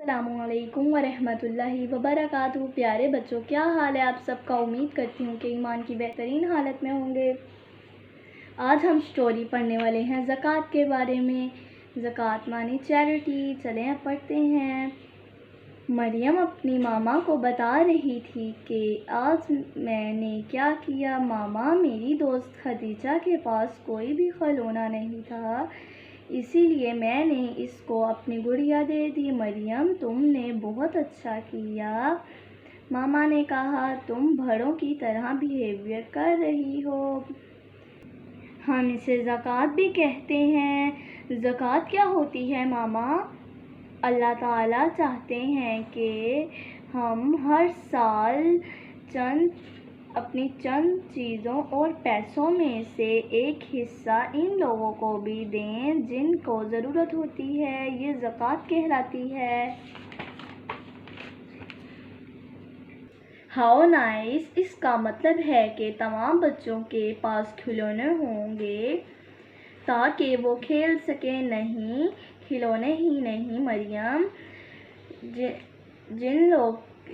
अस्सलामु अलैकुम वरहमतुल्लाहि वबरकातुहू। प्यारे बच्चों, क्या हाल है आप सबका। उम्मीद करती हूँ कि ईमान की बेहतरीन हालत में होंगे। आज हम स्टोरी पढ़ने वाले हैं ज़कात के बारे में। ज़कात मानी चैरिटी। चलें अब पढ़ते हैं। मरियम अपनी मामा को बता रही थी कि आज मैंने क्या किया। मामा, मेरी दोस्त खदीजा के पास कोई भी खिलौना नहीं था, इसीलिए मैंने इसको अपनी गुड़िया दे दी। मरियम, तुमने बहुत अच्छा किया। मामा ने कहा, तुम बड़ों की तरह बिहेवियर कर रही हो। हम इसे ज़कात भी कहते हैं। ज़कात क्या होती है मामा? अल्लाह ताला चाहते हैं कि हम हर साल अपनी चंद चीज़ों और पैसों में से एक हिस्सा इन लोगों को भी दें जिनको ज़रूरत होती है। ये ज़कात कहलाती है। How nice. इसका मतलब है कि तमाम बच्चों के पास खिलौने होंगे ताकि वो खेल सकें। नहीं, खिलौने ही नहीं मरियम,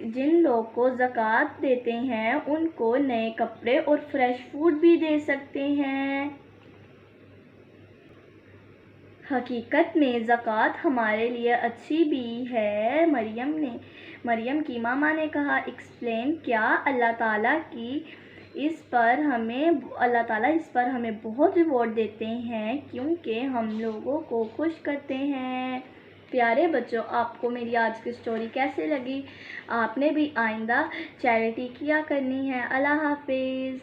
जिन लोग को ज़कात देते हैं उनको नए कपड़े और फ्रेश फूड भी दे सकते हैं। हकीकत में ज़कात हमारे लिए अच्छी भी है। मरियम की मामा ने कहा, एक्सप्लेन क्या? अल्लाह ताला इस पर हमें बहुत रिवॉर्ड देते हैं क्योंकि हम लोगों को खुश करते हैं। प्यारे बच्चों, आपको मेरी आज की स्टोरी कैसे लगी? आपने भी आइंदा चैरिटी किया करनी है। अल्लाह हाफिज़।